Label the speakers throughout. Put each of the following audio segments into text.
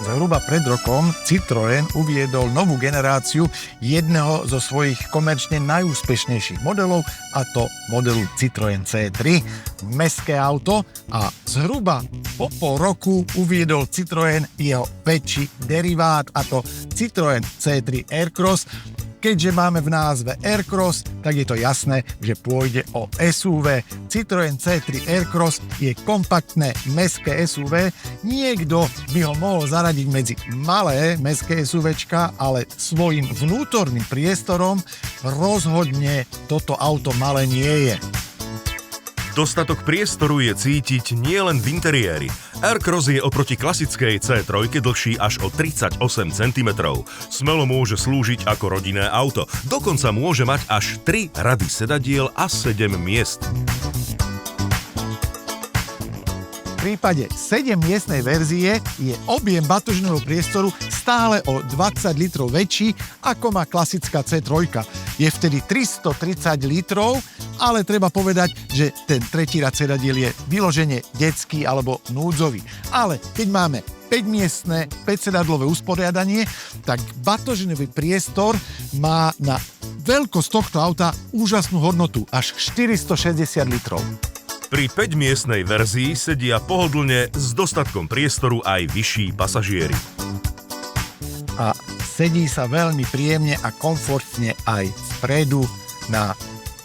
Speaker 1: Zhruba pred rokom Citroën uviedol novú generáciu jedného zo svojich komerčne najúspešnejších modelov, a to modelu Citroën C3, mestské auto, a zhruba po pol roku uviedol Citroën jeho väčší derivát, a to Citroën C3 Aircross. Keďže máme v názve Aircross, tak je to jasné, že pôjde o SUV. Citroën C3 Aircross je kompaktné mestské SUV. Niekto by ho mohol zaradiť medzi malé mestské SUVčka, ale svojim vnútorným priestorom rozhodne toto auto malé nie je.
Speaker 2: Dostatok priestoru je cítiť nielen v interiéri. Aircross je oproti klasickej C3 dlhší až o 38 cm. Smelo môže slúžiť ako rodinné auto. Dokonca môže mať až 3 rady sedadiel a 7 miest.
Speaker 1: V prípade 7-miestnej verzie je objem batožného priestoru stále o 20 litrov väčší, ako má klasická C3. Je vtedy 330 litrov, ale treba povedať, že ten tretí rad sedadiel je vyložene detský alebo núdzový. Ale keď máme 5-miestne, 5-sedadlové usporiadanie, tak batožinový priestor má na veľkosť tohto auta úžasnú hodnotu, až 460 litrov.
Speaker 2: Pri 5-miestnej verzii sedia pohodlne s dostatkom priestoru aj vyšší pasažieri.
Speaker 1: A sedí sa veľmi príjemne a komfortne aj vpredu na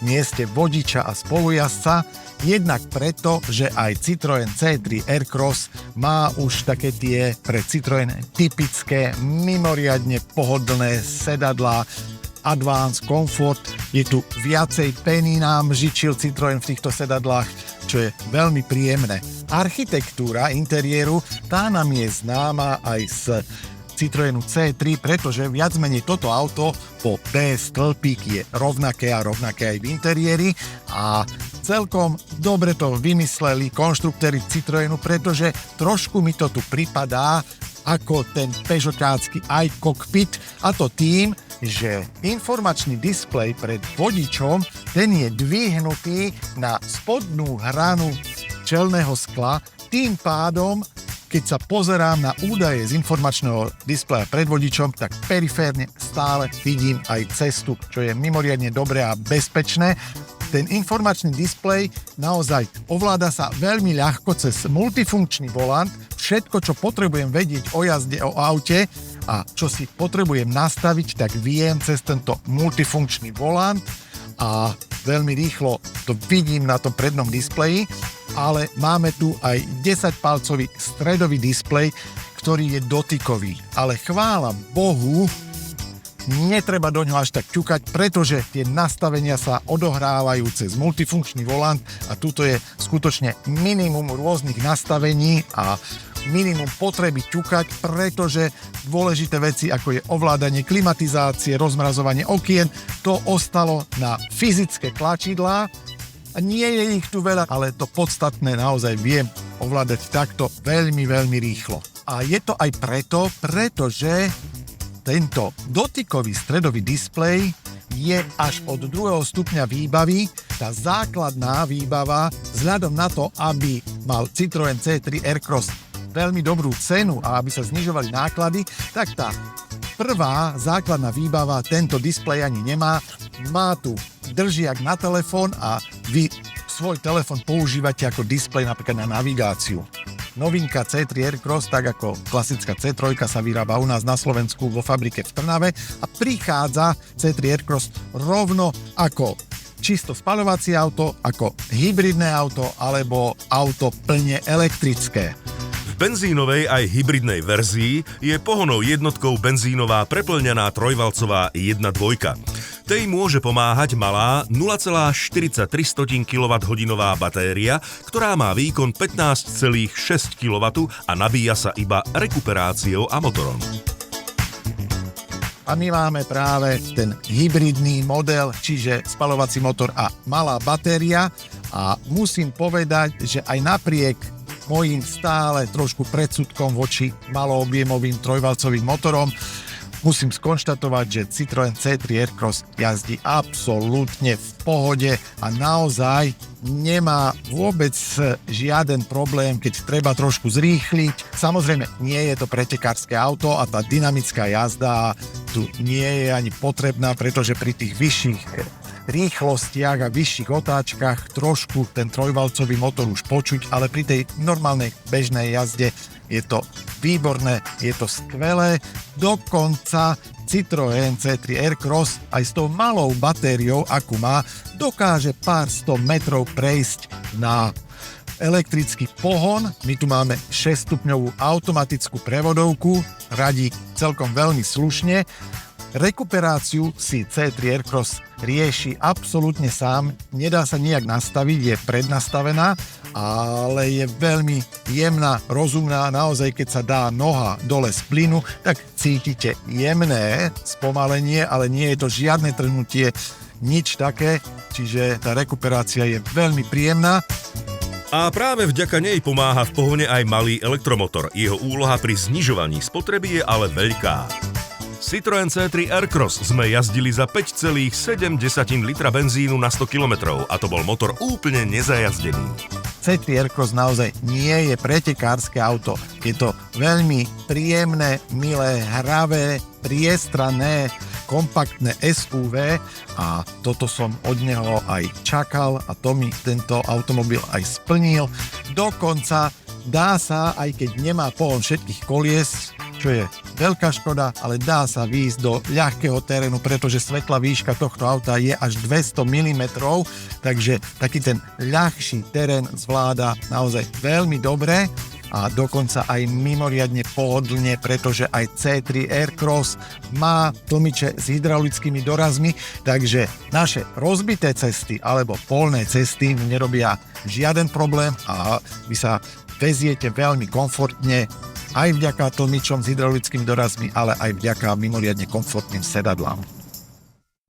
Speaker 1: mieste vodiča a spolujazdca, jednak preto, že aj Citroën C3 Aircross má už také tie pre Citroën typické, mimoriadne pohodlné sedadlá, Advance Comfort. Je tu viacej peny, nám žičil Citroën v týchto sedadlách, čo je veľmi príjemné. Architektúra interiéru, tá nám je známa aj z Citroënu C3, pretože viac menej toto auto po B stĺpík je rovnaké a rovnaké aj v interiéri, a celkom dobre to vymysleli konštruktéri Citroënu, pretože trošku mi to tu pripadá ako ten Peugeotácky iCockpit, a to tým, že informačný displej pred vodičom, ten je dvihnutý na spodnú hranu čelného skla. Tým pádom, keď sa pozerám na údaje z informačného displeja pred vodičom, tak periférne stále vidím aj cestu, čo je mimoriadne dobré a bezpečné. Ten informačný displej naozaj ovláda sa veľmi ľahko cez multifunkčný volant. Všetko, čo potrebujem vedieť o jazde, o aute a čo si potrebujem nastaviť, tak viem cez tento multifunkčný volant, a veľmi rýchlo to vidím na tom prednom displeji, ale máme tu aj 10-palcový stredový displej, ktorý je dotykový. Ale chvála Bohu, netreba do ňoho až tak ťukať, pretože tie nastavenia sa odohrávajú cez multifunkčný volant, a tuto je skutočne minimum rôznych nastavení a minimum potreby ťukať, pretože dôležité veci, ako je ovládanie klimatizácie, rozmrazovanie okien, to ostalo na fyzické tlačidlá. A nie je ich tu veľa, ale to podstatné naozaj viem ovládať takto veľmi, veľmi rýchlo. A je to aj preto, pretože tento dotykový stredový displej je až od 2. stupňa výbavy. Tá základná výbava, vzhľadom na to, aby mal Citroën C3 Aircross veľmi dobrú cenu a aby sa znižovali náklady, tak tá prvá základná výbava tento displej ani nemá. Má tu držiak na telefón a vy svoj telefón používate ako displej napríklad na navigáciu. Novinka C3 Aircross, tak ako klasická C3, sa vyrába u nás na Slovensku vo fabrike v Trnave, a prichádza C3 Aircross rovno ako čisto spaľovacie auto, ako hybridné auto alebo auto plne elektrické.
Speaker 2: V benzínovej aj hybridnej verzii je pohonnou jednotkou benzínová preplňaná trojvalcová 1.2. Tej môže pomáhať malá 0,43 kWh batéria, ktorá má výkon 15,6 kW a nabíja sa iba rekuperáciou a motorom.
Speaker 1: A my máme práve ten hybridný model, čiže spaľovací motor a malá batéria, a musím povedať, že aj napriek mojím stále trošku predsudkom voči maloobjemovým trojvalcovým motorom, musím skonštatovať, že Citroën C3 Aircross jazdí absolútne v pohode a naozaj nemá vôbec žiaden problém, keď treba trošku zrýchliť. Samozrejme, nie je to pretekárske auto a tá dynamická jazda tu nie je ani potrebná, pretože pri tých vyšších rýchlostiach a vyšších otáčkach trošku ten trojvalcový motor už počuť, ale pri tej normálnej bežnej jazde je to výborné, je to skvelé. Dokonca Citroën C3 Aircross aj s tou malou batériou, akú má, dokáže pár 100 metrov prejsť na elektrický pohon. My tu máme 6-stupňovú automatickú prevodovku, radí celkom veľmi slušne. Rekuperáciu si C3 Aircross rieši absolútne sám, nedá sa nijak nastaviť, je prednastavená, ale je veľmi jemná, rozumná, naozaj keď sa dá noha dole z plynu, tak cítite jemné spomalenie, ale nie je to žiadne trhnutie, nič také, čiže tá rekuperácia je veľmi príjemná.
Speaker 2: A práve vďaka nej pomáha v pohone aj malý elektromotor. Jeho úloha pri znižovaní spotreby je ale veľká. Citroën C3 Aircross sme jazdili za 5,7 litra benzínu na 100 km a to bol motor úplne nezajazdený.
Speaker 1: C3 Aircross naozaj nie je pretekárske auto. Je to veľmi príjemné, milé, hravé, priestranné, kompaktné SUV a toto som od neho aj čakal a to mi tento automobil aj splnil. Dokonca dá sa, aj keď nemá pohon všetkých kolies, čo je veľká škoda, ale dá sa výjsť do ľahkého terénu, pretože svetlá výška tohto auta je až 200 mm, takže taký ten ľahší terén zvláda naozaj veľmi dobre a dokonca aj mimoriadne pohodlne, pretože aj C3 Aircross má tlmiče s hydraulickými dorazmi, takže naše rozbité cesty alebo polné cesty nerobia žiaden problém a vy sa veziete veľmi komfortne aj vďaka tlmičom s hydraulickými dorazmi, ale aj vďaka mimoriadne komfortným sedadlám.